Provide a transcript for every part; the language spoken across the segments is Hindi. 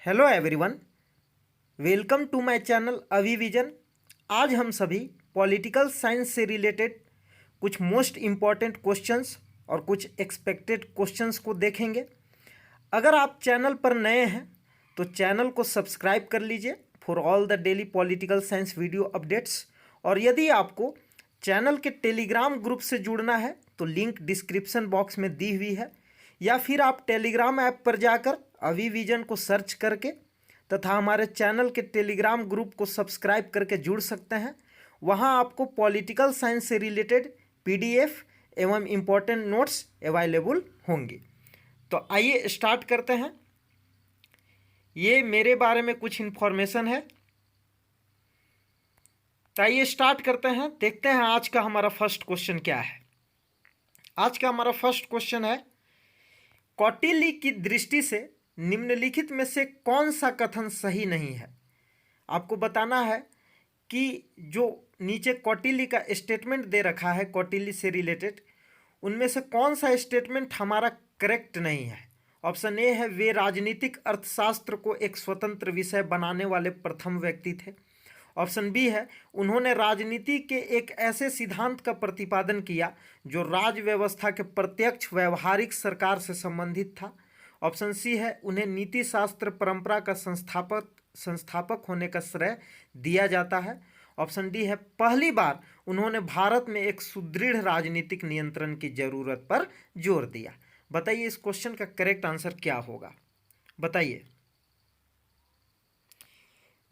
Hello everyone, welcome to my channel Abhi vision. आज हम सभी पॉलिटिकल साइंस से रिलेटेड कुछ मोस्ट इम्पॉर्टेंट क्वेश्चंस और कुछ एक्सपेक्टेड क्वेश्चंस को देखेंगे। अगर आप चैनल पर नए हैं तो चैनल को सब्सक्राइब कर लीजिए for all the daily political science video updates. और यदि आपको चैनल के टेलीग्राम ग्रुप से जुड़ना है तो लिंक डिस्क्रिप्शन बॉक्स में दी हुई है, या फिर आप टेलीग्राम ऐप पर जाकर अभी विजन को सर्च करके तथा हमारे चैनल के टेलीग्राम ग्रुप को सब्सक्राइब करके जुड़ सकते हैं। वहां आपको पॉलिटिकल साइंस से रिलेटेड पीडीएफ एवं इम्पोर्टेंट नोट्स अवेलेबल होंगे। तो आइए स्टार्ट करते हैं। ये मेरे बारे में कुछ इन्फॉर्मेशन है, तो आइए स्टार्ट करते हैं। देखते हैं आज का हमारा फर्स्ट क्वेश्चन क्या है। आज का हमारा फर्स्ट क्वेश्चन है, कौटिल्य की दृष्टि से निम्नलिखित में से कौन सा कथन सही नहीं है। आपको बताना है कि जो नीचे कौटिल्य का स्टेटमेंट दे रखा है कौटिल्य से रिलेटेड, उनमें से कौन सा स्टेटमेंट हमारा करेक्ट नहीं है। ऑप्शन ए है, वे राजनीतिक अर्थशास्त्र को एक स्वतंत्र विषय बनाने वाले प्रथम व्यक्ति थे। ऑप्शन बी है, उन्होंने राजनीति के एक ऐसे सिद्धांत का प्रतिपादन किया जो राज व्यवस्था के प्रत्यक्ष व्यवहारिक सरकार से संबंधित था। ऑप्शन सी है, उन्हें नीति शास्त्र परंपरा का संस्थापक होने का श्रेय दिया जाता है। ऑप्शन डी है, पहली बार उन्होंने भारत में एक सुदृढ़ राजनीतिक नियंत्रण की जरूरत पर जोर दिया। बताइए इस क्वेश्चन का करेक्ट आंसर क्या होगा। बताइए,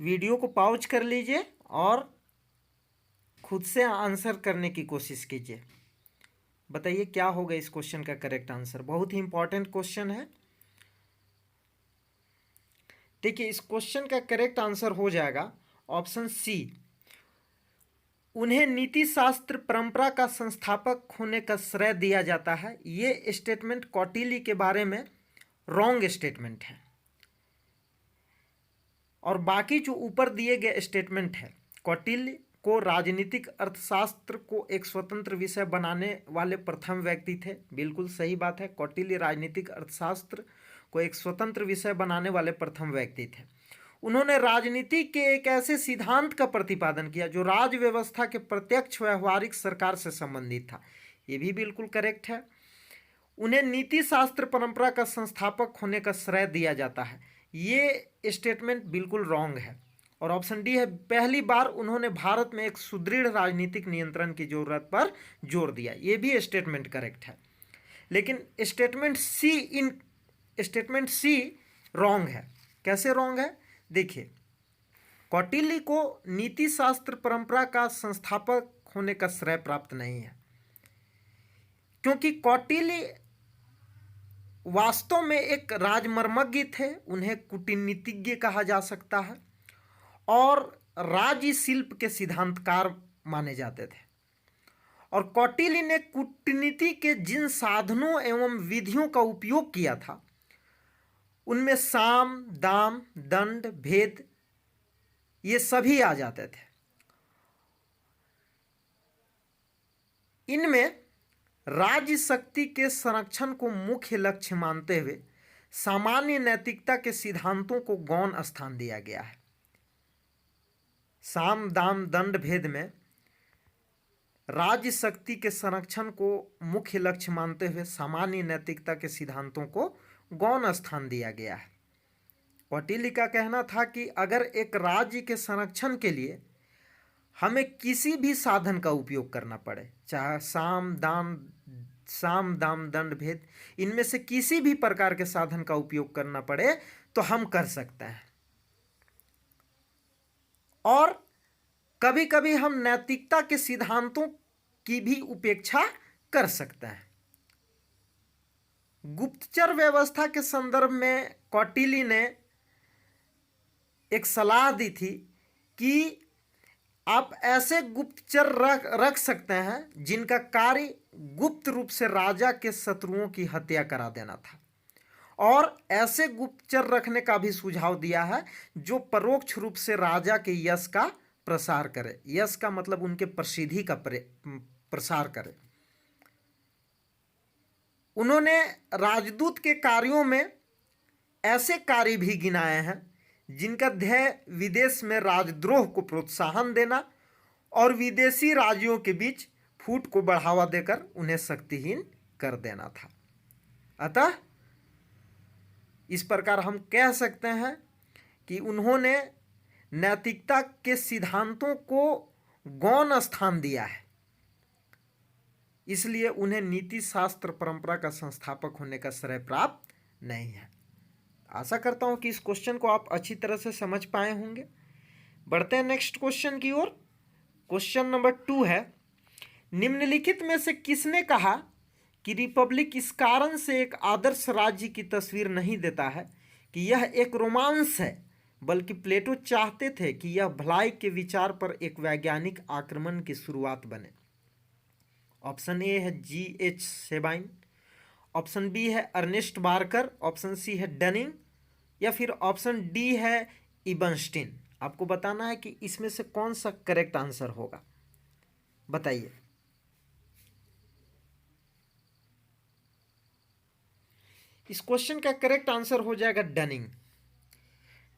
वीडियो को पॉज कर लीजिए और खुद से आंसर करने की कोशिश कीजिए। बताइए क्या होगा इस क्वेश्चन का करेक्ट आंसर। बहुत ही इंपॉर्टेंट क्वेश्चन है। देखिए, इस क्वेश्चन का करेक्ट आंसर हो जाएगा ऑप्शन सी, उन्हें नीति शास्त्र परंपरा का संस्थापक होने का श्रेय दिया जाता है। ये स्टेटमेंट कौटिल्य के बारे में रॉन्ग स्टेटमेंट है, और बाकी जो ऊपर दिए गए स्टेटमेंट है, कौटिल्य को राजनीतिक अर्थशास्त्र को एक स्वतंत्र विषय बनाने वाले प्रथम व्यक्ति थे, बिल्कुल सही बात है। कौटिल्य राजनीतिक अर्थशास्त्र को एक स्वतंत्र विषय बनाने वाले प्रथम व्यक्ति थे। उन्होंने राजनीति के एक ऐसे सिद्धांत का प्रतिपादन किया जो राज व्यवस्था के प्रत्यक्ष व्यवहारिक सरकार से संबंधित था। ये भी बिल्कुल करेक्ट है। उन्हें नीति शास्त्र परंपरा का संस्थापक होने का श्रेय दिया जाता है। ये स्टेटमेंट बिल्कुल रॉन्ग है। और ऑप्शन डी है, पहली बार उन्होंने भारत में एक सुदृढ़ राजनीतिक नियंत्रण की जरूरत पर जोर दिया। ये भी स्टेटमेंट करेक्ट है, लेकिन स्टेटमेंट सी रॉन्ग है। कैसे रॉन्ग है? देखिए, कौटिल्य को नीति शास्त्र परंपरा का संस्थापक होने का श्रेय प्राप्त नहीं है, क्योंकि कौटिल्य वास्तव में एक राजमर्मज्ञ थे। उन्हें कूटनीतिज्ञ कहा जा सकता है और राज्य शिल्प के सिद्धांतकार माने जाते थे। और कौटिल्य ने कूटनीति के जिन साधनों एवं विधियों का उपयोग किया था, उनमें साम दाम दंड भेद ये सभी आ जाते थे। इनमें राज्य शक्ति के संरक्षण को मुख्य लक्ष्य मानते हुए सामान्य नैतिकता के सिद्धांतों को गौण स्थान दिया गया है। साम दाम दंड भेद में राज्य शक्ति के संरक्षण को मुख्य लक्ष्य मानते हुए सामान्य नैतिकता के सिद्धांतों को गौण स्थान दिया गया है। कौटिल्य का कहना था कि अगर एक राज्य के संरक्षण के लिए हमें किसी भी साधन का उपयोग करना पड़े, चाहे साम दाम दंड भेद, इनमें से किसी भी प्रकार के साधन का उपयोग करना पड़े तो हम कर सकते हैं। और कभी कभी हम नैतिकता के सिद्धांतों की भी उपेक्षा कर सकते हैं। गुप्तचर व्यवस्था के संदर्भ में कौटिल्य ने एक सलाह दी थी कि आप ऐसे गुप्तचर रख सकते हैं जिनका कार्य गुप्त रूप से राजा के शत्रुओं की हत्या करा देना था। और ऐसे गुप्तचर रखने का भी सुझाव दिया है जो परोक्ष रूप से राजा के यश का प्रसार करे। यश का मतलब उनके प्रसिद्धि का प्रसार करे। उन्होंने राजदूत के कार्यों में ऐसे कार्य भी गिनाए हैं जिनका ध्येय विदेश में राजद्रोह को प्रोत्साहन देना और विदेशी राज्यों के बीच फूट को बढ़ावा देकर उन्हें शक्तिहीन कर देना था। अतः इस प्रकार हम कह सकते हैं कि उन्होंने नैतिकता के सिद्धांतों को गौण स्थान दिया है, इसलिए उन्हें नीति शास्त्र परंपरा का संस्थापक होने का श्रेय प्राप्त नहीं है। आशा करता हूं कि इस क्वेश्चन को आप अच्छी तरह से समझ पाए होंगे। बढ़ते हैं नेक्स्ट क्वेश्चन की ओर। क्वेश्चन नंबर 2 है, निम्नलिखित में से किसने कहा कि रिपब्लिक इस कारण से एक आदर्श राज्य की तस्वीर नहीं देता है कि यह एक रोमांस है, बल्कि प्लेटो चाहते थे कि यह भलाई के विचार पर एक वैज्ञानिक आक्रमण की शुरुआत बने। ऑप्शन ए है G.H. सेबाइन, ऑप्शन बी है अर्नेस्ट बार्कर, ऑप्शन सी है डनिंग, या फिर ऑप्शन डी है इबनस्टीन। आपको बताना है कि इसमें से कौन सा करेक्ट आंसर होगा, बताइए। इस क्वेश्चन का करेक्ट आंसर हो जाएगा डनिंग।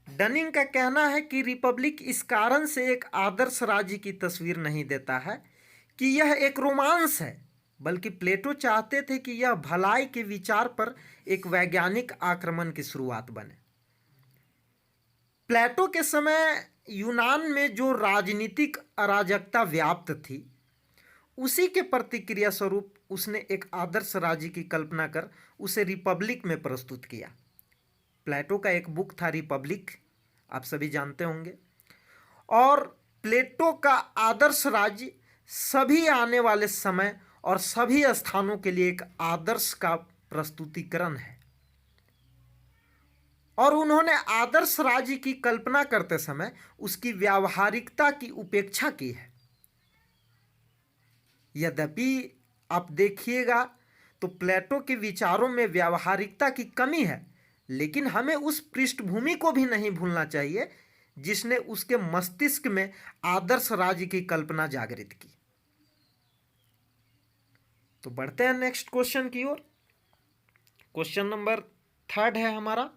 डनिंग का कहना है कि रिपब्लिक इस कारण से एक आदर्श राज्य की तस्वीर नहीं देता है कि यह एक रोमांस है, बल्कि प्लेटो चाहते थे कि यह भलाई के विचार पर एक वैज्ञानिक आक्रमण की शुरुआत बने। प्लेटो के समय यूनान में जो राजनीतिक अराजकता व्याप्त थी, उसी के प्रतिक्रिया स्वरूप उसने एक आदर्श राज्य की कल्पना कर उसे रिपब्लिक में प्रस्तुत किया। प्लेटो का एक बुक था रिपब्लिक, आप सभी जानते होंगे। और प्लेटो का आदर्श राज्य सभी आने वाले समय और सभी स्थानों के लिए एक आदर्श का प्रस्तुतिकरण है। और उन्होंने आदर्श राज्य की कल्पना करते समय उसकी व्यावहारिकता की उपेक्षा की है। यद्यपि आप देखिएगा तो प्लेटो के विचारों में व्यावहारिकता की कमी है, लेकिन हमें उस पृष्ठभूमि को भी नहीं भूलना चाहिए जिसने उसके मस्तिष्क में आदर्श राज्य की कल्पना जागृत की। तो बढ़ते हैं नेक्स्ट क्वेश्चन की ओर। क्वेश्चन नंबर 3 है हमारा,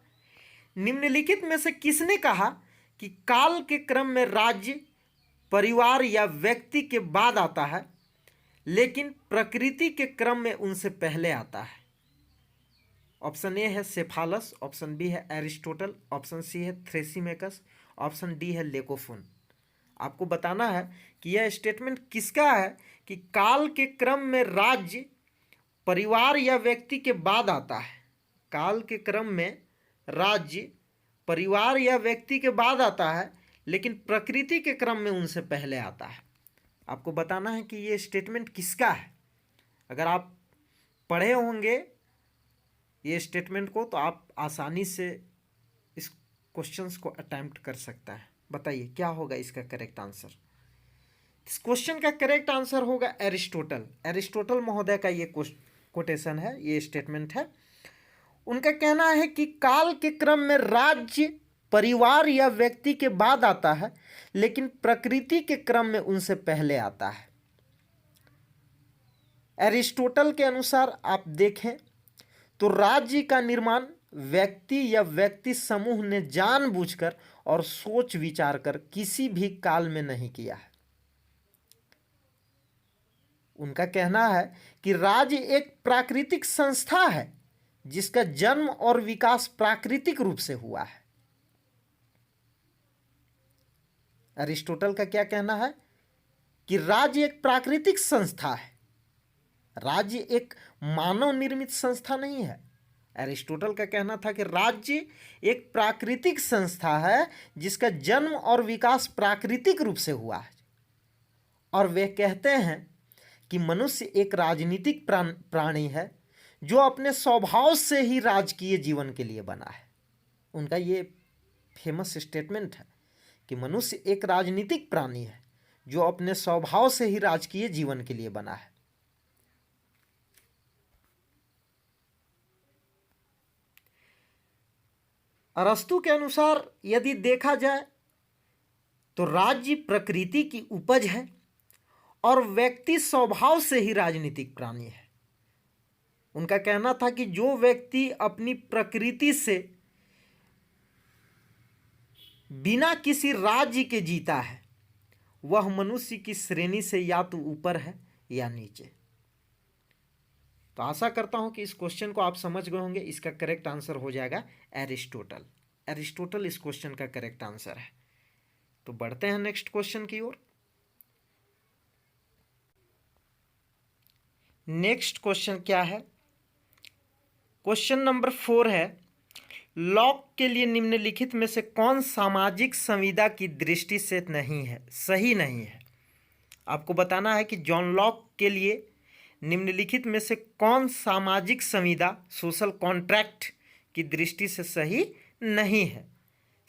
निम्नलिखित में से किसने कहा कि काल के क्रम में राज्य परिवार या व्यक्ति के बाद आता है, लेकिन प्रकृति के क्रम में उनसे पहले आता है? ऑप्शन ए है सेफालस, ऑप्शन बी है एरिस्टोटल, ऑप्शन सी है थ्रेसिमेकस, ऑप्शन डी है लेकोफोन। आपको बताना है कि यह स्टेटमेंट किसका है कि काल के क्रम में राज्य परिवार या व्यक्ति के बाद आता है। काल के क्रम में राज्य परिवार या व्यक्ति के बाद आता है, लेकिन प्रकृति के क्रम में उनसे पहले आता है। आपको बताना है कि ये स्टेटमेंट किसका है। अगर आप पढ़े होंगे ये स्टेटमेंट को तो आप आसानी से इस क्वेश्चंस को अटेम्प्ट कर सकता है। बताइए क्या होगा इसका करेक्ट आंसर। इस क्वेश्चन का करेक्ट आंसर होगा एरिस्टोटल। एरिस्टोटल महोदय का ये कोटेशन है, ये स्टेटमेंट है। उनका कहना है कि काल के क्रम में राज्य परिवार या व्यक्ति के बाद आता है, लेकिन प्रकृति के क्रम में उनसे पहले आता है। एरिस्टोटल के अनुसार आप देखें तो राज्य का निर्माण व्यक्ति या व्यक्ति समूह ने जानबूझकर और सोच विचार कर किसी भी काल में नहीं किया है। उनका कहना है कि राज्य एक प्राकृतिक संस्था है जिसका जन्म और विकास प्राकृतिक रूप से हुआ है। अरिस्टोटल का क्या कहना है कि राज्य एक प्राकृतिक संस्था है, राज्य एक मानव निर्मित संस्था नहीं है। अरिस्टोटल का कहना था कि राज्य एक प्राकृतिक संस्था है जिसका जन्म और विकास प्राकृतिक रूप से हुआ है। और वे कहते हैं कि मनुष्य एक राजनीतिक प्राणी है जो अपने स्वभाव से ही राजकीय जीवन के लिए बना है। उनका ये फेमस स्टेटमेंट है कि मनुष्य एक राजनीतिक प्राणी है जो अपने स्वभाव से ही राजकीय जीवन के लिए बना है। अरस्तु के अनुसार यदि देखा जाए तो राज्य प्रकृति की उपज है और व्यक्ति स्वभाव से ही राजनीतिक प्राणी है। उनका कहना था कि जो व्यक्ति अपनी प्रकृति से बिना किसी राज्य के जीता है वह मनुष्य की श्रेणी से या तो ऊपर है या नीचे। तो आशा करता हूं कि इस क्वेश्चन को आप समझ गए होंगे। इसका करेक्ट आंसर हो जाएगा एरिस्टोटल। एरिस्टोटल इस क्वेश्चन का करेक्ट आंसर है। तो बढ़ते हैं नेक्स्ट क्वेश्चन की ओर। नेक्स्ट क्वेश्चन क्या है? क्वेश्चन नंबर 4 है, लॉक के लिए निम्नलिखित में से कौन सामाजिक संविदा की दृष्टि से नहीं है, सही नहीं है। आपको बताना है कि जॉन लॉक के लिए निम्नलिखित में से कौन सामाजिक संविदा, सोशल कॉन्ट्रैक्ट की दृष्टि से सही नहीं है।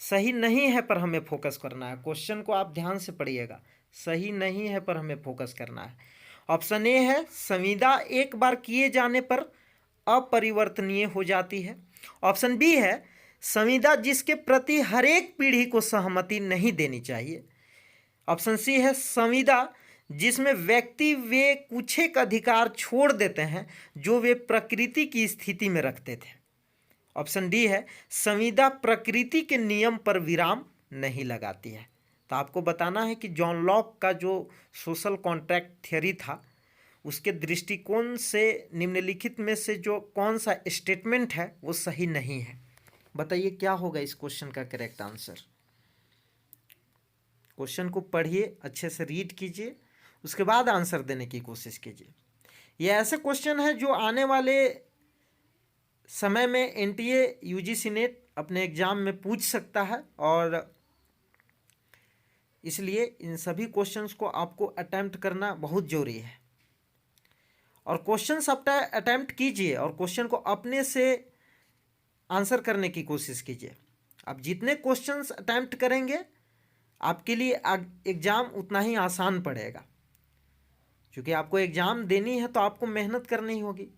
सही नहीं है पर हमें फोकस करना है। क्वेश्चन को आप ध्यान से पढ़िएगा। सही नहीं है पर हमें फोकस करना है। ऑप्शन ए है, संविदा एक बार किए जाने पर अपरिवर्तनीय हो जाती है। ऑप्शन बी है, संविदा जिसके प्रति हर एक पीढ़ी को सहमति नहीं देनी चाहिए। ऑप्शन सी है, संविदा जिसमें व्यक्ति वे कुछ एक अधिकार छोड़ देते हैं जो वे प्रकृति की स्थिति में रखते थे। ऑप्शन डी है, संविदा प्रकृति के नियम पर विराम नहीं लगाती है। तो आपको बताना है कि जॉन लॉक का जो सोशल कॉन्ट्रैक्ट थ्योरी था उसके दृष्टिकोण से निम्नलिखित में से जो कौन सा स्टेटमेंट है वो सही नहीं है। बताइए क्या होगा इस क्वेश्चन का करेक्ट आंसर। क्वेश्चन को पढ़िए, अच्छे से रीड कीजिए, उसके बाद आंसर देने की कोशिश कीजिए। ये ऐसे क्वेश्चन है जो आने वाले समय में एनटीए, यूजीसी नेट अपने एग्जाम में पूछ सकता है और इसलिए इन सभी क्वेश्चंस को आपको अटेम्प्ट करना बहुत जरूरी है। और क्वेश्चंस अटेम्प्ट कीजिए और क्वेश्चन को अपने से आंसर करने की कोशिश कीजिए। आप जितने क्वेश्चंस अटेम्प्ट करेंगे आपके लिए एग्ज़ाम उतना ही आसान पड़ेगा, क्योंकि आपको एग्ज़ाम देनी है तो आपको मेहनत करनी होगी।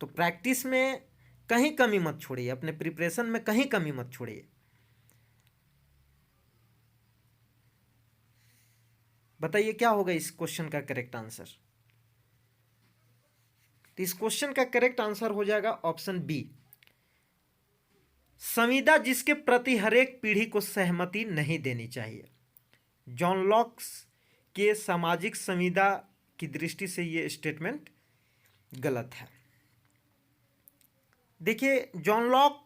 तो प्रैक्टिस में कहीं कमी मत छोड़िए, अपने प्रिपरेशन में कहीं कमी मत छोड़िए। बताइए क्या होगा इस क्वेश्चन का करेक्ट आंसर। तो इस क्वेश्चन का करेक्ट आंसर हो जाएगा ऑप्शन बी, संविदा जिसके प्रति हर एक पीढ़ी को सहमति नहीं देनी चाहिए। जॉन लॉक के सामाजिक संविदा की दृष्टि से ये स्टेटमेंट गलत है। देखिए, जॉन लॉक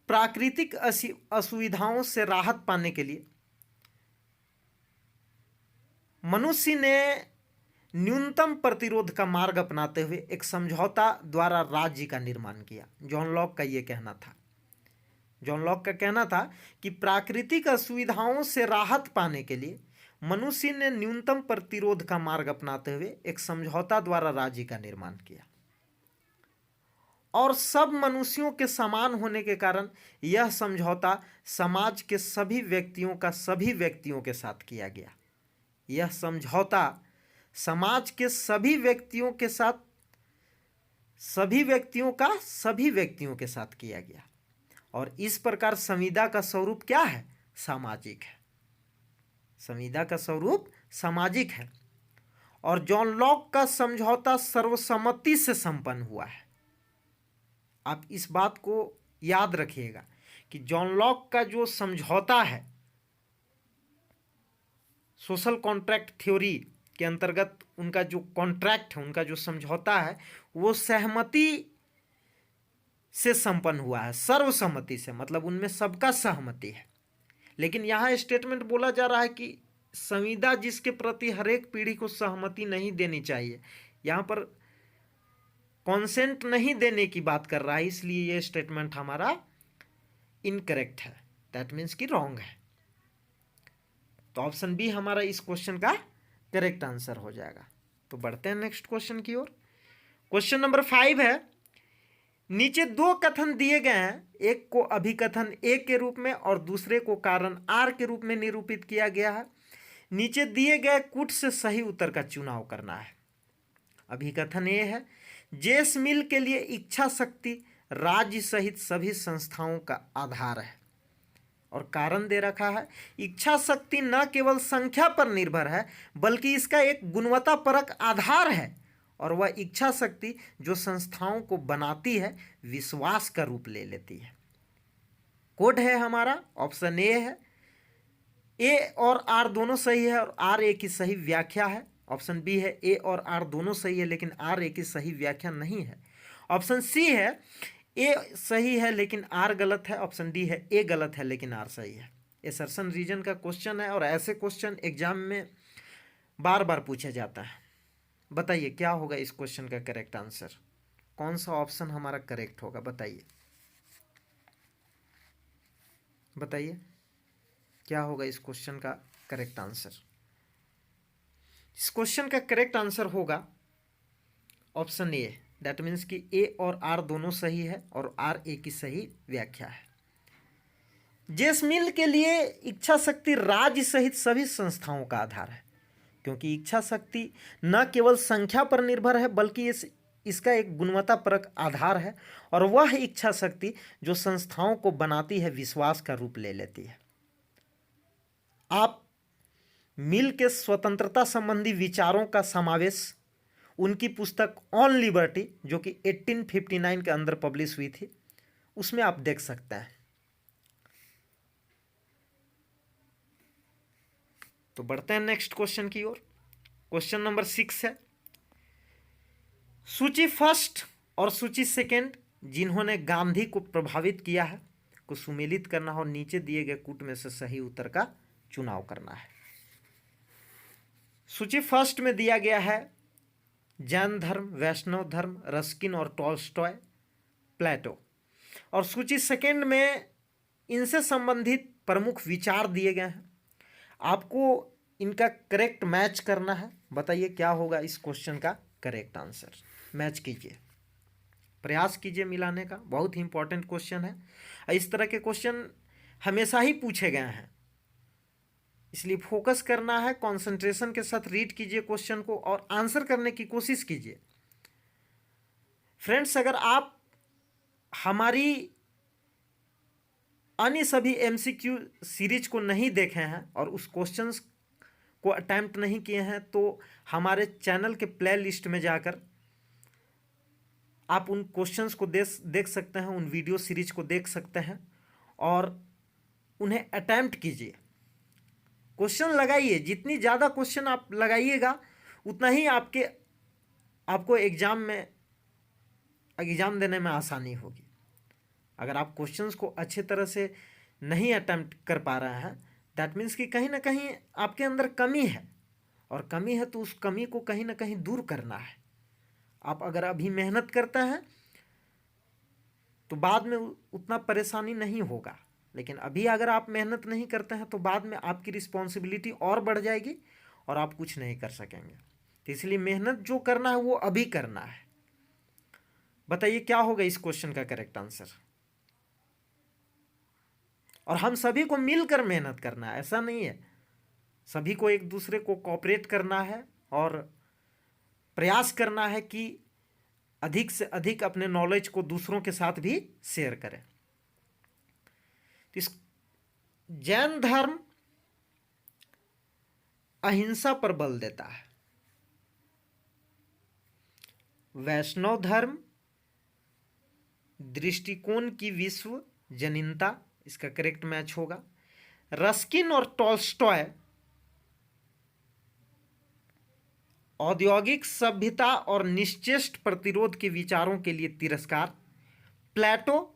प्राकृतिक असुविधाओं से राहत पाने के लिए मनुष्य ने न्यूनतम प्रतिरोध का मार्ग अपनाते हुए एक समझौता द्वारा राज्य का निर्माण किया। जॉन लॉक का यह कहना था। जॉन लॉक का कहना था कि प्राकृतिक असुविधाओं से राहत पाने के लिए मनुष्य ने न्यूनतम प्रतिरोध का मार्ग अपनाते हुए एक समझौता द्वारा राज्य का निर्माण किया और सब मनुष्यों के समान होने के कारण यह समझौता समाज के सभी व्यक्तियों का सभी व्यक्तियों के साथ किया गया। यह समझौता समाज के सभी व्यक्तियों के साथ सभी व्यक्तियों का सभी व्यक्तियों के साथ किया गया और इस प्रकार संविदा का स्वरूप क्या है? सामाजिक है। संविदा का स्वरूप सामाजिक है और जॉन लॉक का समझौता सर्वसम्मति से संपन्न हुआ है। आप इस बात को याद रखिएगा कि जॉन लॉक का जो समझौता है सोशल कॉन्ट्रैक्ट थ्योरी के अंतर्गत उनका जो कॉन्ट्रैक्ट है, उनका जो समझौता है वो सहमति से संपन्न हुआ है, सर्वसम्मति से, मतलब उनमें सबका सहमति है। लेकिन यहाँ स्टेटमेंट बोला जा रहा है कि संविदा जिसके प्रति हर एक पीढ़ी को सहमति नहीं देनी चाहिए, यहाँ पर कॉन्सेंट नहीं देने की बात कर रहा है, इसलिए ये स्टेटमेंट हमारा इनकरेक्ट है, दैट मीन्स कि रॉन्ग है। तो ऑप्शन बी हमारा इस क्वेश्चन का करेक्ट आंसर हो जाएगा। तो बढ़ते हैं नेक्स्ट क्वेश्चन की ओर। क्वेश्चन नंबर 5 है, नीचे दो कथन दिए गए हैं, एक को अभिकथन ए के रूप में और दूसरे को कारण आर के रूप में निरूपित किया गया है। नीचे दिए गए कूट से सही उत्तर का चुनाव करना है। अभिकथन ए है, जेस मिल के लिए इच्छा शक्ति राज्य सहित सभी संस्थाओं का आधार है और कारण दे रखा है, इच्छा शक्ति न केवल संख्या पर निर्भर है बल्कि इसका एक गुणवत्तापरक आधार है और वह इच्छा शक्ति जो संस्थाओं को बनाती है विश्वास का रूप ले लेती है। कोड है हमारा ऑप्शन ए है। ए और आर दोनों सही है और आर ए की सही व्याख्या है। ऑप्शन बी है ए और आर दोनों सही है लेकिन आर ए की सही व्याख्या नहीं है। ऑप्शन सी है ए सही है लेकिन आर गलत है। ऑप्शन डी है ए गलत है लेकिन आर सही है। असर्शन रीजन का क्वेश्चन है और ऐसे क्वेश्चन एग्जाम में बार बार पूछा जाता है। बताइए क्या होगा इस क्वेश्चन का करेक्ट आंसर, कौन सा ऑप्शन हमारा करेक्ट होगा, बताइए बताइए क्या होगा इस क्वेश्चन का करेक्ट आंसर। इस क्वेश्चन का करेक्ट आंसर होगा ऑप्शन ए। दैट मीन्स कि ए और आर दोनों सही है और आर ए की सही व्याख्या है। जेस मिल के लिए इच्छा शक्ति राज्य सहित सभी संस्थाओं का आधार है, क्योंकि इच्छा शक्ति न केवल संख्या पर निर्भर है बल्कि इसका एक गुणवत्तापरक आधार है और वह इच्छा शक्ति जो संस्थाओं को बनाती है विश्वास का रूप ले लेती है। आप मिल के स्वतंत्रता संबंधी विचारों का समावेश उनकी पुस्तक ऑन लिबर्टी जो कि 1859 के अंदर पब्लिश हुई थी उसमें आप देख सकते हैं। तो बढ़ते हैं नेक्स्ट क्वेश्चन की ओर। क्वेश्चन नंबर 6 है, सूची फर्स्ट और सूची सेकेंड जिन्होंने गांधी को प्रभावित किया है को सुमेलित करना हो, नीचे दिए गए कूट में से सही उत्तर का चुनाव करना है। सूची फर्स्ट में दिया गया है जैन धर्म, वैष्णव धर्म, रस्किन और टॉल्स्टॉय, प्लेटो। और सूची सेकेंड में इनसे संबंधित प्रमुख विचार दिए गए हैं। आपको इनका करेक्ट मैच करना है। बताइए क्या होगा इस क्वेश्चन का करेक्ट आंसर, मैच कीजिए, प्रयास कीजिए मिलाने का। बहुत ही इंपॉर्टेंट क्वेश्चन है। इस तरह के क्वेश्चन हमेशा ही पूछे गए हैं, इसलिए फोकस करना है, कंसंट्रेशन के साथ रीड कीजिए क्वेश्चन को और आंसर करने की कोशिश कीजिए। फ्रेंड्स, अगर आप हमारी अन्य सभी एमसीक्यू सीरीज को नहीं देखे हैं और उस क्वेश्चंस को अटेम्प्ट नहीं किए हैं तो हमारे चैनल के प्ले लिस्ट में जाकर आप उन क्वेश्चंस को देख सकते हैं, उन वीडियो सीरीज को देख सकते हैं और उन्हें अटेम्प्ट कीजिए। क्वेश्चन लगाइए, जितनी ज़्यादा क्वेश्चन आप लगाइएगा उतना ही आपको एग्जाम देने में आसानी होगी। अगर आप क्वेश्चंस को अच्छे तरह से नहीं अटेम्प्ट कर पा रहे हैं दैट मीन्स कि कहीं ना कहीं आपके अंदर कमी है और कमी है तो उस कमी को कहीं ना कहीं दूर करना है। आप अगर अभी मेहनत करते हैं तो बाद में उतना परेशानी नहीं होगा, लेकिन अभी अगर आप मेहनत नहीं करते हैं तो बाद में आपकी रिस्पॉन्सिबिलिटी और बढ़ जाएगी और आप कुछ नहीं कर सकेंगे। तो इसलिए मेहनत जो करना है वो अभी करना है। बताइए क्या होगा इस क्वेश्चन का करेक्ट आंसर। और हम सभी को मिलकर मेहनत करना है, ऐसा नहीं है, सभी को एक दूसरे को कोऑपरेट करना है और प्रयास करना है कि अधिक से अधिक अपने नॉलेज को दूसरों के साथ भी शेयर करें। इस जैन धर्म अहिंसा पर बल देता है, वैष्णव धर्म दृष्टिकोण की विश्व जनीनता, इसका करेक्ट मैच होगा। रस्किन और टॉल्स्टॉय औद्योगिक सभ्यता और निश्चेष्ट प्रतिरोध के विचारों के लिए तिरस्कार, प्लेटो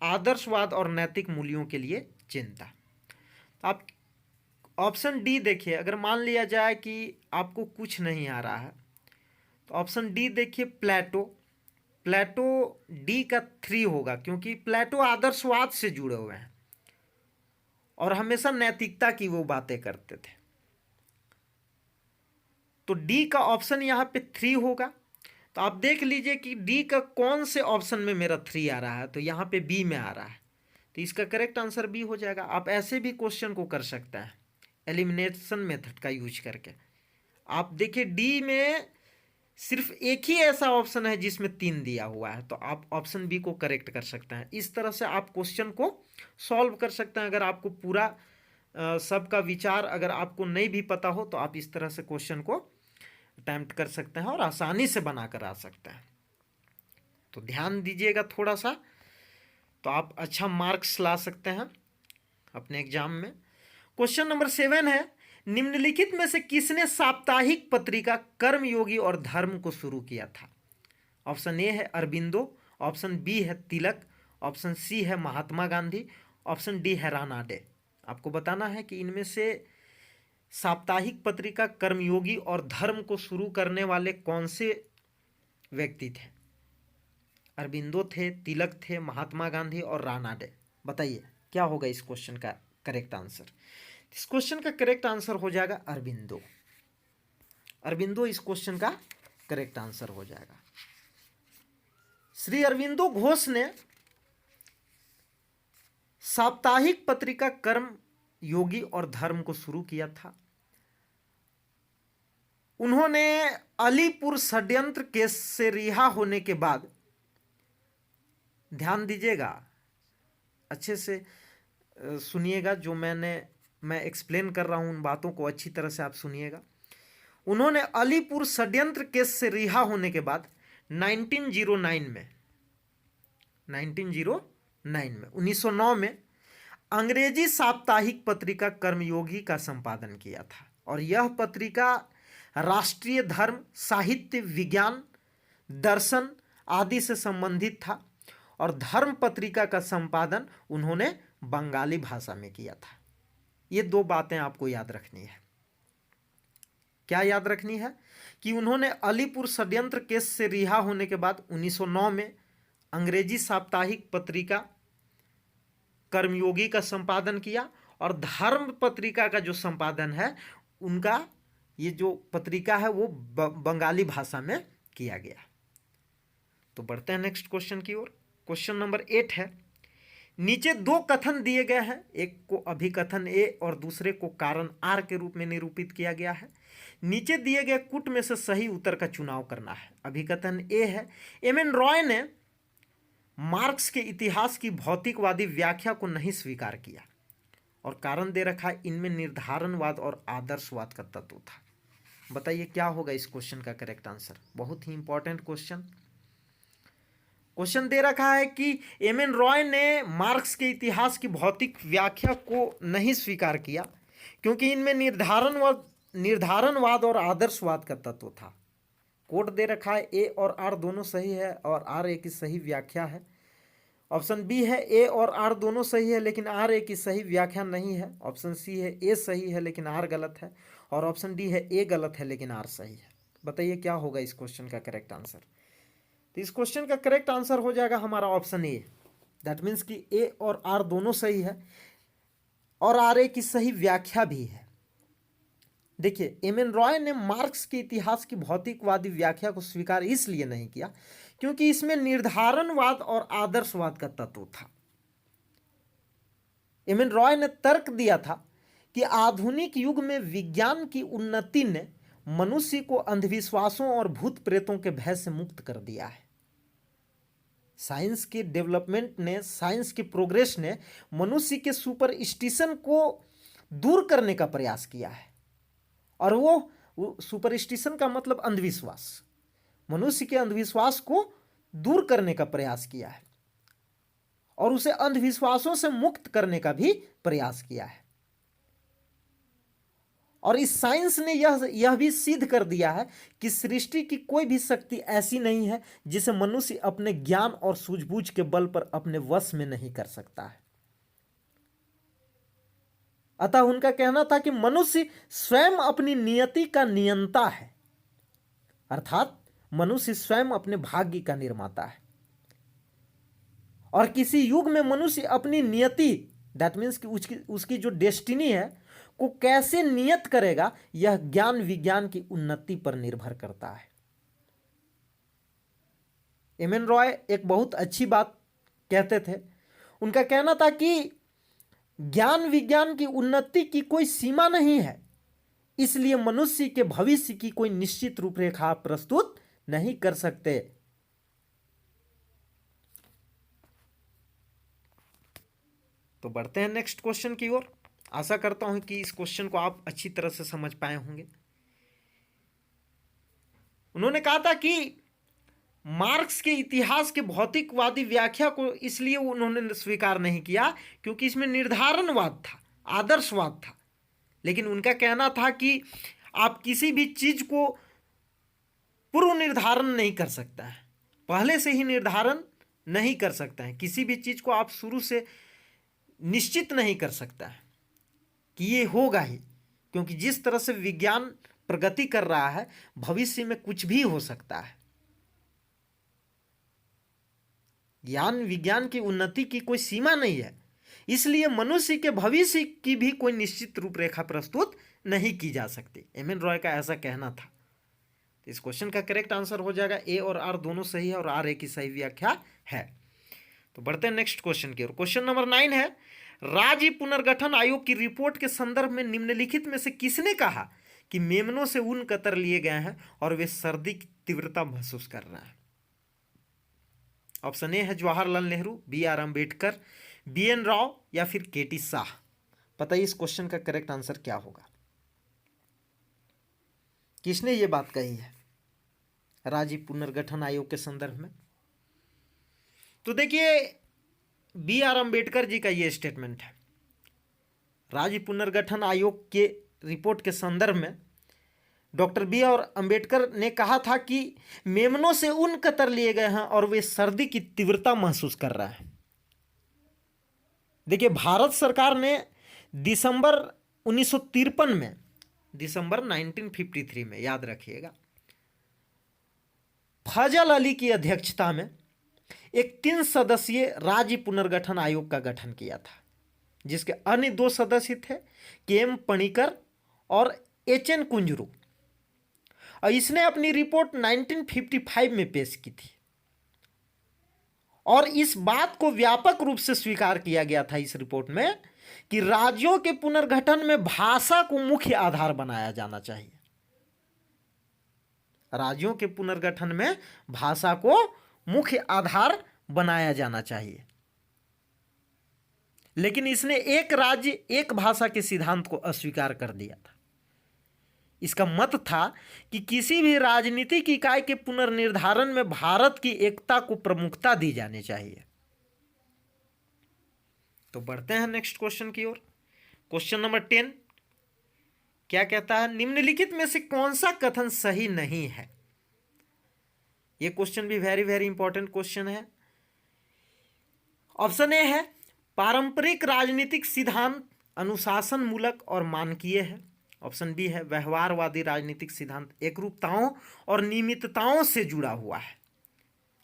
आदर्शवाद और नैतिक मूल्यों के लिए चिंता। आप ऑप्शन डी देखिए, अगर मान लिया जाए कि आपको कुछ नहीं आ रहा है तो ऑप्शन डी देखिए, प्लेटो डी का 3 होगा, क्योंकि प्लेटो आदर्शवाद से जुड़े हुए हैं और हमेशा नैतिकता की वो बातें करते थे। तो डी का ऑप्शन यहाँ पे 3 होगा। तो आप देख लीजिए कि डी का कौन से ऑप्शन में मेरा 3 आ रहा है, तो यहाँ पे बी में आ रहा है, तो इसका करेक्ट आंसर बी हो जाएगा। आप ऐसे भी क्वेश्चन को कर सकते हैं एलिमिनेशन मेथड का यूज करके। आप देखिए डी में सिर्फ एक ही ऐसा ऑप्शन है जिसमें 3 दिया हुआ है, तो आप ऑप्शन बी को करेक्ट कर सकते हैं। इस तरह से आप क्वेश्चन को सॉल्व कर सकते हैं। अगर आपको पूरा सबका विचार अगर आपको नहीं भी पता हो तो आप इस तरह से क्वेश्चन को अटेम्प्ट कर सकते हैं और आसानी से बनाकर आ सकते हैं। तो ध्यान दीजिएगा थोड़ा सा। तो आप अच्छा मार्क्स ला सकते हैं अपने एग्जाम में। क्वेश्चन नंबर 7 है, निम्नलिखित में से किसने साप्ताहिक पत्रिका कर्मयोगी और धर्म को शुरू किया था? ऑप्शन ए है अरबिंदो, ऑप्शन बी है तिलक, ऑप्शन सी है महात्मा गांधी, ऑप्शन डी है रानाडे। आपको बताना है कि इनमें से साप्ताहिक पत्रिका कर्मयोगी और धर्म को शुरू करने वाले कौन से व्यक्ति थे? अरबिंदो थे, तिलक थे, महात्मा गांधी और रानाडे। बताइए क्या होगा इस क्वेश्चन का करेक्ट आंसर? इस क्वेश्चन का करेक्ट आंसर हो जाएगा अरबिंदो। अरबिंदो इस क्वेश्चन का करेक्ट आंसर हो जाएगा। श्री अरविंदो घोष ने साप्ताहिक पत्रिका कर्म योगी और धर्म को शुरू किया था। उन्होंने अलीपुर षड्यंत्र केस से रिहा होने के बाद, ध्यान दीजिएगा अच्छे से सुनिएगा, जो मैं एक्सप्लेन कर रहा हूं उन बातों को अच्छी तरह से आप सुनिएगा। उन्होंने अलीपुर षड्यंत्र केस से रिहा होने के बाद 1909 में अंग्रेजी साप्ताहिक पत्रिका कर्मयोगी का संपादन किया था और यह पत्रिका राष्ट्रीय धर्म, साहित्य, विज्ञान, दर्शन आदि से संबंधित था और धर्म पत्रिका का संपादन उन्होंने बंगाली भाषा में किया था। ये दो बातें आपको याद रखनी है। क्या याद रखनी है? कि उन्होंने अलीपुर षड्यंत्र केस से रिहा होने के बाद 1909 में अंग्रेजी साप्ताहिक पत्रिका कर्मयोगी का संपादन किया और धर्म पत्रिका का जो संपादन है उनका, ये जो पत्रिका है वो बंगाली भाषा में किया गया। तो बढ़ते हैं नेक्स्ट क्वेश्चन की ओर। क्वेश्चन नंबर 8 है, नीचे दो कथन दिए गए हैं, एक को अभिकथन ए और दूसरे को कारण आर के रूप में निरूपित किया गया है। नीचे दिए गए कुट में से सही उत्तर का चुनाव करना है। अभिकथन ए है, एम.एन. रॉय ने मार्क्स के इतिहास की भौतिकवादी व्याख्या को नहीं स्वीकार किया और कारण दे रखा है, इनमें निर्धारणवाद और आदर्शवाद का तत्व था। बताइए क्या होगा इस क्वेश्चन का करेक्ट आंसर? बहुत ही इंपॉर्टेंट क्वेश्चन दे रखा है कि एम.एन. रॉय ने मार्क्स के इतिहास की भौतिक व्याख्या को नहीं स्वीकार किया क्योंकि इनमें निर्धारणवाद और आदर्शवाद का तत्व था। कोड दे रखा है, ए और आर दोनों सही है और आर ए की सही व्याख्या है। ऑप्शन बी है ए और आर दोनों सही है लेकिन आर ए की सही व्याख्या नहीं है। ऑप्शन सी है ए सही है लेकिन आर गलत है और ऑप्शन डी है ए गलत है लेकिन आर सही है। बताइए क्या होगा इस क्वेश्चन का करेक्ट आंसर? तो इस क्वेश्चन का करेक्ट आंसर हो जाएगा हमारा ऑप्शन ए। दैट मीन्स कि ए और आर दोनों सही है और आर ए की सही व्याख्या भी है। देखिए, एम.एन. रॉय ने मार्क्स के इतिहास की भौतिकवादी व्याख्या को स्वीकार इसलिए नहीं किया क्योंकि इसमें निर्धारणवाद और आदर्शवाद का तत्व था। एम.एन. रॉय ने तर्क दिया था कि आधुनिक युग में विज्ञान की उन्नति ने मनुष्य को अंधविश्वासों और भूत प्रेतों के भय से मुक्त कर दिया है। साइंस के डेवलपमेंट ने, साइंस की प्रोग्रेस ने मनुष्य के सुपरस्टिशन को दूर करने का प्रयास किया है और वो सुपरस्टिशन का मतलब अंधविश्वास, मनुष्य के अंधविश्वास को दूर करने का प्रयास किया है और उसे अंधविश्वासों से मुक्त करने का भी प्रयास किया है। और इस साइंस ने यह भी सिद्ध कर दिया है कि सृष्टि की कोई भी शक्ति ऐसी नहीं है जिसे मनुष्य अपने ज्ञान और सूझबूझ के बल पर अपने वश में नहीं कर सकता है। अतः उनका कहना था कि मनुष्य स्वयं अपनी नियति का नियंता है, अर्थात मनुष्य स्वयं अपने भाग्य का निर्माता है और किसी युग में मनुष्य अपनी नियति, दैट मीन्स कि उसकी जो डेस्टिनी है को कैसे नियत करेगा, यह ज्ञान विज्ञान की उन्नति पर निर्भर करता है। एम.एन. रॉय एक बहुत अच्छी बात कहते थे। उनका कहना था कि ज्ञान विज्ञान की उन्नति की कोई सीमा नहीं है, इसलिए मनुष्य के भविष्य की कोई निश्चित रूपरेखा प्रस्तुत नहीं कर सकते। तो बढ़ते हैं नेक्स्ट क्वेश्चन की ओर। आशा करता हूं कि इस क्वेश्चन को आप अच्छी तरह से समझ पाए होंगे। उन्होंने कहा था कि मार्क्स के इतिहास के भौतिकवादी व्याख्या को इसलिए उन्होंने स्वीकार नहीं किया क्योंकि इसमें निर्धारणवाद था, आदर्शवाद था। लेकिन उनका कहना था कि आप किसी भी चीज को पूर्व निर्धारण नहीं कर सकता है, पहले से ही निर्धारण नहीं कर सकता है, किसी भी चीज को आप शुरू से निश्चित नहीं कर सकता है कि ये होगा ही, क्योंकि जिस तरह से विज्ञान प्रगति कर रहा है भविष्य में कुछ भी हो सकता है। ज्ञान विज्ञान की उन्नति की कोई सीमा नहीं है, इसलिए मनुष्य के भविष्य की भी कोई निश्चित रूपरेखा प्रस्तुत नहीं की जा सकती। एम एन रॉय का ऐसा कहना था। तो इस क्वेश्चन का करेक्ट आंसर हो जाएगा ए और आर दोनों सही है और आर ए की सही व्याख्या है। तो बढ़ते हैं नेक्स्ट क्वेश्चन की ओर। क्वेश्चन नंबर 9 है, राज्य पुनर्गठन आयोग की रिपोर्ट के संदर्भ में निम्नलिखित में से किसने कहा कि मेमनों से ऊन कतर लिए गए हैं और वे सर्दी की तीव्रता महसूस कर रहे हैं? ऑप्शन ए है Jawaharlal Nehru, B R Ambedkar, B N Rao या फिर के टी शाह। बताइए इस क्वेश्चन का करेक्ट आंसर क्या होगा? किसने ये बात कही है राज्य पुनर्गठन आयोग के संदर्भ में? तो देखिए बी आर अम्बेडकर जी का ये स्टेटमेंट है। राज्य पुनर्गठन आयोग के रिपोर्ट के संदर्भ में डॉक्टर बी आर अम्बेडकर ने कहा था कि मेमनों से ऊन कतर लिए गए हैं और वे सर्दी की तीव्रता महसूस कर रहे हैं। देखिए भारत सरकार ने दिसंबर 1953 में, दिसंबर 1953 में, याद रखिएगा, फजल अली की अध्यक्षता में एक 3 सदस्यीय राज्य पुनर्गठन आयोग का गठन किया था, जिसके अन्य 2 सदस्य थे के एम पणिकर और एच एन कुंजरू। और इसने अपनी रिपोर्ट 1955 में पेश की थी और इस बात को व्यापक रूप से स्वीकार किया गया था इस रिपोर्ट में कि राज्यों के पुनर्गठन में भाषा को मुख्य आधार बनाया जाना चाहिए। राज्यों के पुनर्गठन में भाषा को मुख्य आधार बनाया जाना चाहिए। लेकिन इसने एक राज्य एक भाषा के सिद्धांत को अस्वीकार कर दिया था। इसका मत था कि किसी भी राजनीतिक इकाई के पुनर्निर्धारण में भारत की एकता को प्रमुखता दी जानी चाहिए। तो बढ़ते हैं नेक्स्ट क्वेश्चन की ओर। क्वेश्चन नंबर 10 क्या कहता है, निम्नलिखित में से कौन सा कथन सही नहीं है? यह क्वेश्चन भी वेरी वेरी इंपॉर्टेंट क्वेश्चन है। ऑप्शन ए है पारंपरिक राजनीतिक सिद्धांत अनुशासन मूलक और मानकीय है। ऑप्शन बी है व्यवहारवादी राजनीतिक सिद्धांत एकरूपताओं और नियमितताओं से जुड़ा हुआ है।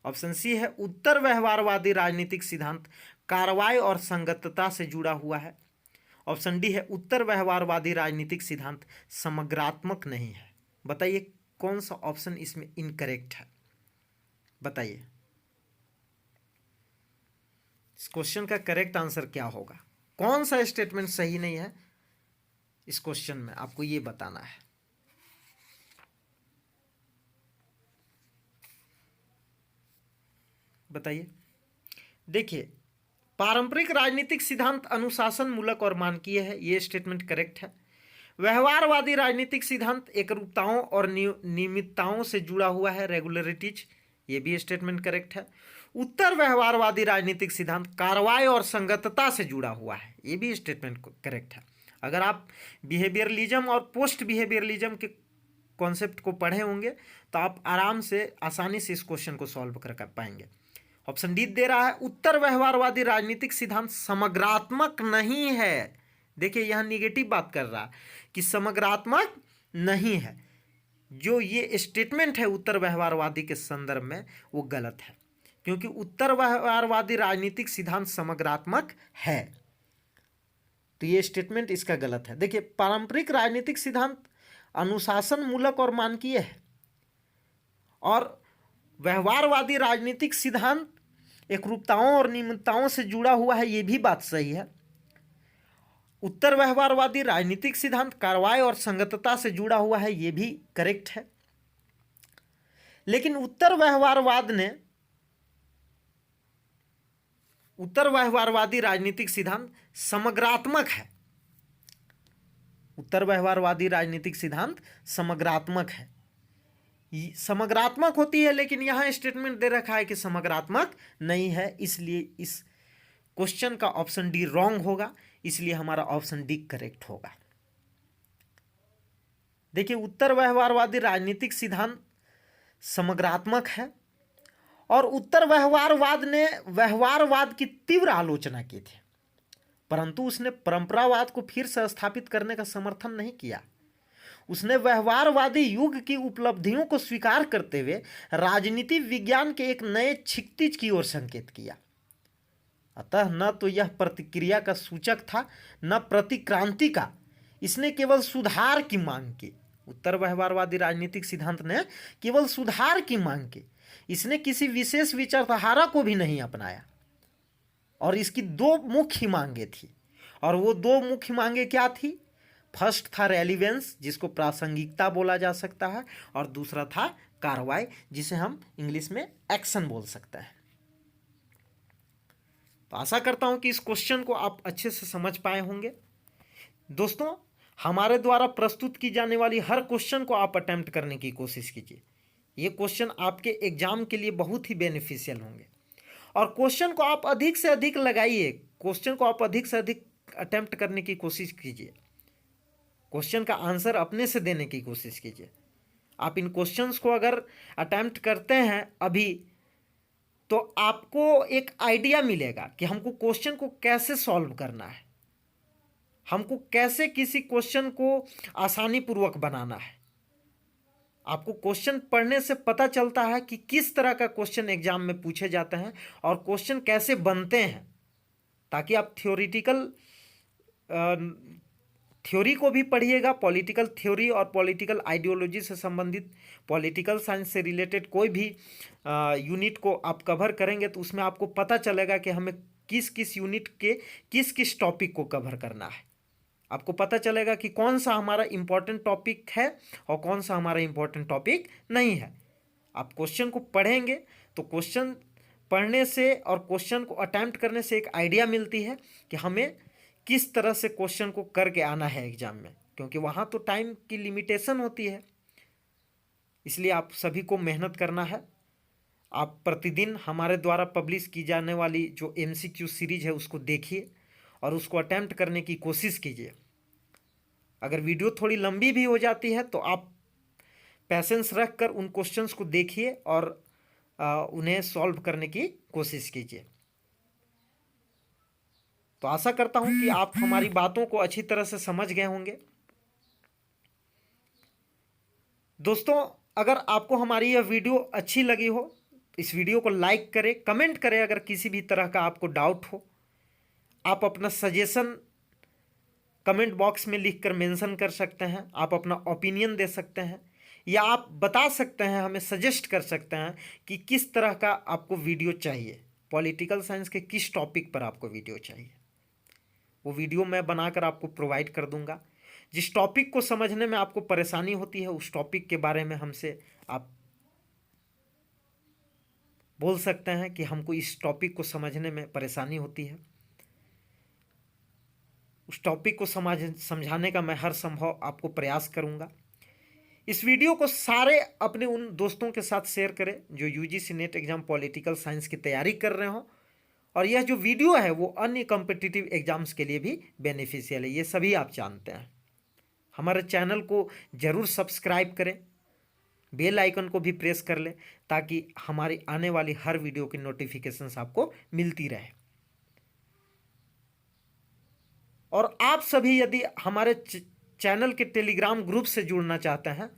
ऑप्शन सी है उत्तर व्यवहारवादी राजनीतिक सिद्धांत कार्रवाई और संगतता से जुड़ा हुआ है। ऑप्शन डी है उत्तर व्यवहारवादी राजनीतिक सिद्धांत समग्रात्मक नहीं है। बताइए कौन सा ऑप्शन इसमें इनकरेक्ट है? बताइए इस क्वेश्चन का करेक्ट आंसर क्या होगा? कौन सा स्टेटमेंट सही नहीं है इस क्वेश्चन में, आपको ये बताना है। बताइए। देखिए पारंपरिक राजनीतिक सिद्धांत अनुशासन मूलक और मानकीय है, ये स्टेटमेंट करेक्ट है। व्यवहारवादी राजनीतिक सिद्धांत एकरूपताओं और नियमितताओं से जुड़ा हुआ है, रेगुलरिटीज, ये भी स्टेटमेंट करेक्ट है। उत्तर व्यवहारवादी राजनीतिक सिद्धांत कार्रवाई और संगतता से जुड़ा हुआ है, ये भी स्टेटमेंट करेक्ट है। अगर आप बिहेवियरलिज्म और पोस्ट बिहेवियरलिज्म के कॉन्सेप्ट को पढ़े होंगे तो आप आराम से आसानी से इस क्वेश्चन को सॉल्व कर पाएंगे। ऑप्शन डी दे रहा है उत्तर व्यवहारवादी राजनीतिक सिद्धांत समग्रात्मक नहीं है। देखिए यहाँ निगेटिव बात कर रहा है कि समग्रात्मक नहीं है। जो ये स्टेटमेंट है उत्तर व्यवहारवादी के संदर्भ में वो गलत है, क्योंकि उत्तर व्यवहारवादी राजनीतिक सिद्धांत समग्रात्मक है, तो ये स्टेटमेंट इसका गलत है। देखिए पारंपरिक राजनीतिक सिद्धांत अनुशासन मूलक और मानकीय है और व्यवहारवादी राजनीतिक सिद्धांत एकरूपताओं और नियमितताओं से जुड़ा हुआ है, ये भी बात सही है। उत्तर व्यवहारवादी राजनीतिक सिद्धांत कार्रवाई और संगतता से जुड़ा हुआ है, ये भी करेक्ट है। लेकिन उत्तर व्यवहारवादी राजनीतिक सिद्धांत समग्रात्मक है। उत्तर व्यवहारवादी राजनीतिक सिद्धांत समग्रात्मक है, समग्रात्मक होती है, लेकिन यहाँ स्टेटमेंट दे रखा है कि समग्रात्मक नहीं है, इसलिए इस क्वेश्चन का ऑप्शन डी रॉन्ग होगा, इसलिए हमारा ऑप्शन डी करेक्ट होगा। देखिए, उत्तर व्यवहारवादी राजनीतिक सिद्धांत समग्रात्मक है और उत्तर व्यवहारवाद ने व्यवहारवाद की तीव्र आलोचना की थी, परंतु उसने परंपरावाद को फिर से स्थापित करने का समर्थन नहीं किया। उसने व्यवहारवादी युग की उपलब्धियों को स्वीकार करते हुए राजनीति विज्ञान के एक नए क्षितिज की ओर संकेत किया। अतः न तो यह प्रतिक्रिया का सूचक था, न प्रतिक्रांति का। इसने केवल सुधार की मांग की। उत्तर व्यवहारवादी राजनीतिक सिद्धांत ने केवल सुधार की मांग की। इसने किसी विशेष विचारधारा को भी नहीं अपनाया और इसकी दो मुख्य मांगे थी, और वो दो मुख्य मांगे क्या थी? फर्स्ट था रेलिवेंस, जिसको प्रासंगिकता बोला जा सकता है, और दूसरा था कार्रवाई, जिसे हम इंग्लिश में एक्शन बोल सकते हैं। तो आशा करता हूं कि इस क्वेश्चन को आप अच्छे से समझ पाए होंगे। दोस्तों, हमारे द्वारा प्रस्तुत की जाने वाली हर क्वेश्चन को आप अटेम्प्ट करने की कोशिश कीजिए। ये क्वेश्चन आपके एग्जाम के लिए बहुत ही बेनिफिशियल होंगे, और क्वेश्चन को आप अधिक से अधिक लगाइए, क्वेश्चन को आप अधिक से अधिक अटेम्प्ट करने की कोशिश कीजिए, क्वेश्चन का आंसर अपने से देने की कोशिश कीजिए। आप इन क्वेश्चंस को अगर अटेम्प्ट करते हैं अभी, तो आपको एक आइडिया मिलेगा कि हमको क्वेश्चन को कैसे सॉल्व करना है, हमको कैसे किसी क्वेश्चन को आसानी पूर्वक बनाना है। आपको क्वेश्चन पढ़ने से पता चलता है कि किस तरह का क्वेश्चन एग्जाम में पूछे जाते हैं और क्वेश्चन कैसे बनते हैं, ताकि आप थ्योरी को भी पढ़िएगा। पॉलिटिकल थ्योरी और पॉलिटिकल आइडियोलॉजी से संबंधित, पॉलिटिकल साइंस से रिलेटेड कोई भी यूनिट को आप कवर करेंगे तो उसमें आपको पता चलेगा कि हमें किस किस यूनिट के किस किस टॉपिक को कवर करना है। आपको पता चलेगा कि कौन सा हमारा इम्पोर्टेंट टॉपिक है और कौन सा हमारा इम्पोर्टेंट टॉपिक नहीं है। आप क्वेश्चन को पढ़ेंगे तो क्वेश्चन पढ़ने से और क्वेश्चन को अटेम्प्ट करने से एक आइडिया मिलती है कि हमें किस तरह से क्वेश्चन को करके आना है एग्जाम में, क्योंकि वहाँ तो टाइम की लिमिटेशन होती है। इसलिए आप सभी को मेहनत करना है। आप प्रतिदिन हमारे द्वारा पब्लिश की जाने वाली जो MCQ सीरीज है उसको देखिए और उसको अटेम्प्ट करने की कोशिश कीजिए। अगर वीडियो थोड़ी लंबी भी हो जाती है तो आप पैसेंस रख कर उन क्वेश्चंस को देखिए और उन्हें सॉल्व करने की कोशिश कीजिए। तो आशा करता हूं कि आप हमारी बातों को अच्छी तरह से समझ गए होंगे। दोस्तों, अगर आपको हमारी यह वीडियो अच्छी लगी हो, इस वीडियो को लाइक करें, कमेंट करें। अगर किसी भी तरह का आपको डाउट हो, आप अपना सजेशन कमेंट बॉक्स में लिखकर मेंशन कर सकते हैं। आप अपना ओपिनियन दे सकते हैं, या आप बता सकते हैं, हमें सजेस्ट कर सकते हैं कि किस तरह का आपको वीडियो चाहिए, पॉलिटिकल साइंस के किस टॉपिक पर आपको वीडियो चाहिए। वो वीडियो मैं बनाकर आपको प्रोवाइड कर दूंगा। जिस टॉपिक को समझने में आपको परेशानी होती है, उस टॉपिक के बारे में हमसे आप बोल सकते हैं कि हमको इस टॉपिक को समझने में परेशानी होती है। उस टॉपिक को समझाने का मैं हर संभव आपको प्रयास करूंगा। इस वीडियो को सारे अपने उन दोस्तों के साथ शेयर करें जो UGC net exam political science की तैयारी कर रहे हो, और यह जो वीडियो है वो अन्य कॉम्पिटिटिव एग्जाम्स के लिए भी बेनिफिशियल है, ये सभी आप जानते हैं। हमारे चैनल को ज़रूर सब्सक्राइब करें, बेल आइकन को भी प्रेस कर लें, ताकि हमारी आने वाली हर वीडियो की नोटिफिकेशंस आपको मिलती रहे। और आप सभी यदि हमारे चैनल के टेलीग्राम ग्रुप से जुड़ना चाहते हैं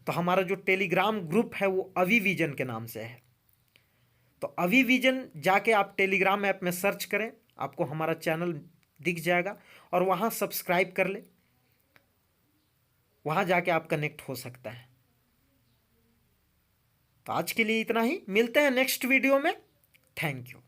तो हमारा जो टेलीग्राम ग्रुप है वो अविविजन के नाम से है। तो अविविजन जाके आप टेलीग्राम ऐप में सर्च करें, आपको हमारा चैनल दिख जाएगा और वहाँ सब्सक्राइब कर ले, वहाँ जाके आप कनेक्ट हो सकता है। तो आज के लिए इतना ही, मिलते हैं नेक्स्ट वीडियो में। Thank you.